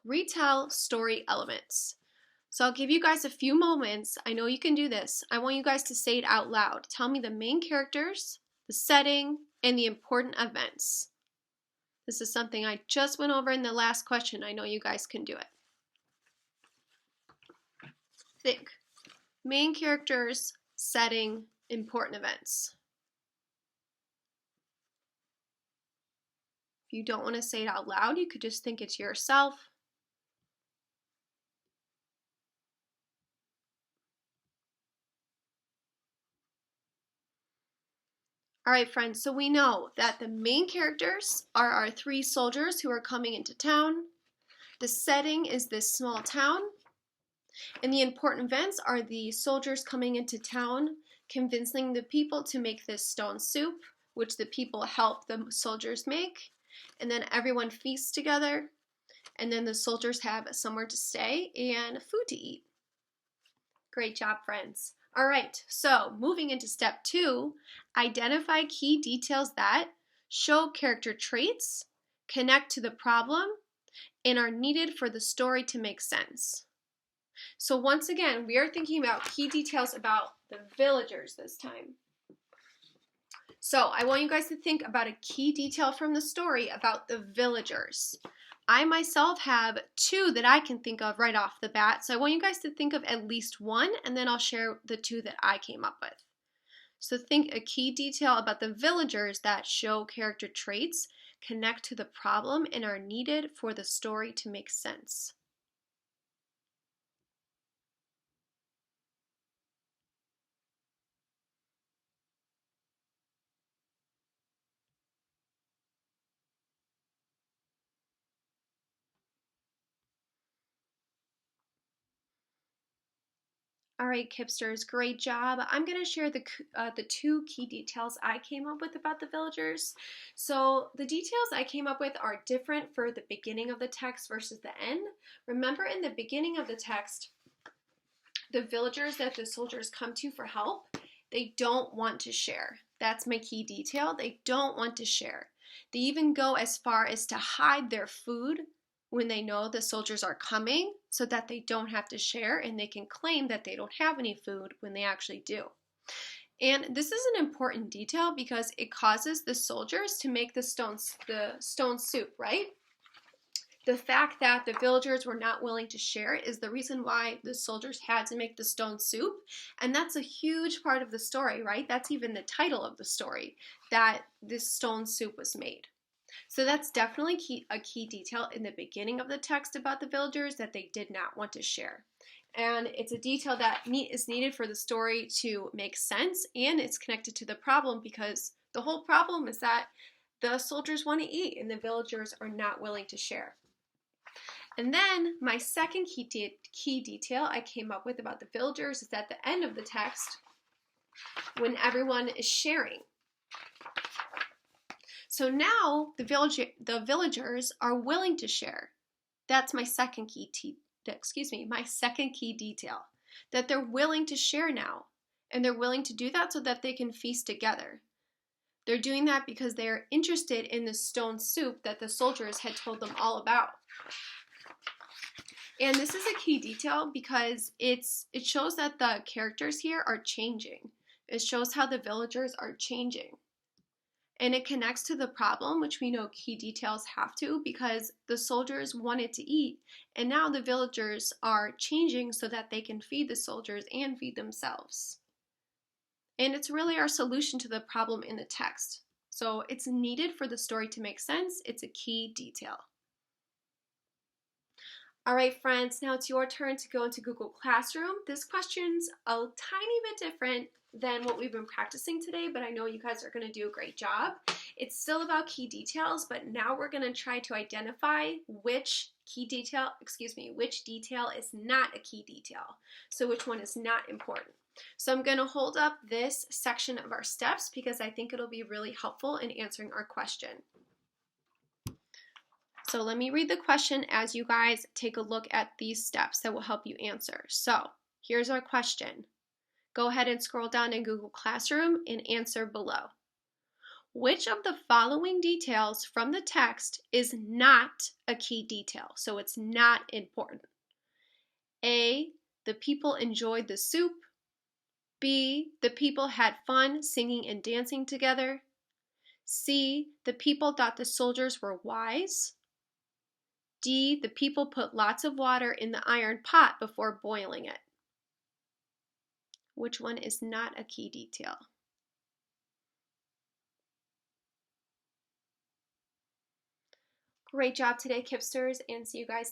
retell story elements. So I'll give you guys a few moments. I know you can do this. I want you guys to say it out loud. Tell me the main characters, the setting, and the important events. This is something I just went over in the last question. I know you guys can do it. Think. Main characters, setting, important events. If you don't want to say it out loud, you could just think it to yourself. All right, friends, so we know that the main characters are our three soldiers who are coming into town. The setting is this small town. And the important events are the soldiers coming into town, convincing the people to make this stone soup, which the people help the soldiers make. And then everyone feasts together. And then the soldiers have somewhere to stay and food to eat. Great job, friends. All right, so moving into step 2, identify key details that show character traits, connect to the problem, and are needed for the story to make sense. So once again, we are thinking about key details about the villagers this time. So I want you guys to think about a key detail from the story about the villagers. I myself have 2 that I can think of right off the bat, so I want you guys to think of at least one, and then I'll share the 2 that I came up with. So think a key detail about the villagers that show character traits, connect to the problem, and are needed for the story to make sense. All right, Kipsters, great job. I'm going to share the 2 key details I came up with about the villagers. So the details I came up with are different for the beginning of the text versus the end. Remember, in the beginning of the text, the villagers that the soldiers come to for help, they don't want to share. That's my key detail. They don't want to share. They even go as far as to hide their food when they know the soldiers are coming so that they don't have to share and they can claim that they don't have any food when they actually do. And this is an important detail because it causes the soldiers to make the stone soup, right? The fact that the villagers were not willing to share is the reason why the soldiers had to make the stone soup. And that's a huge part of the story, right? That's even the title of the story, that this stone soup was made. So that's definitely a key detail in the beginning of the text about the villagers that they did not want to share. And it's a detail that is needed for the story to make sense, and it's connected to the problem because the whole problem is that the soldiers want to eat and the villagers are not willing to share. And then my second key detail I came up with about the villagers is at the end of the text when everyone is sharing. So now the villagers are willing to share. That's my second key detail, that they're willing to share now, and they're willing to do that so that they can feast together. They're doing that because they're interested in the stone soup that the soldiers had told them all about. And this is a key detail because it shows that the characters here are changing. It shows how the villagers are changing. And it connects to the problem, which we know key details have to, because the soldiers wanted to eat, and now the villagers are changing so that they can feed the soldiers and feed themselves. And it's really our solution to the problem in the text. So it's needed for the story to make sense. It's a key detail. All right, friends, now it's your turn to go into Google Classroom. This question's a tiny bit different than what we've been practicing today, but I know you guys are going to do a great job. It's still about key details, but now we're going to try to identify which detail is not a key detail. So which one is not important. So I'm going to hold up this section of our steps because I think it'll be really helpful in answering our question. So let me read the question as you guys take a look at these steps that will help you answer. So here's our question. Go ahead and scroll down in Google Classroom and answer below. Which of the following details from the text is not a key detail? So it's not important. A, the people enjoyed the soup. B, the people had fun singing and dancing together. C, the people thought the soldiers were wise. D, the people put lots of water in the iron pot before boiling it. Which one is not a key detail? Great job today, Kipsters, and see you guys tomorrow.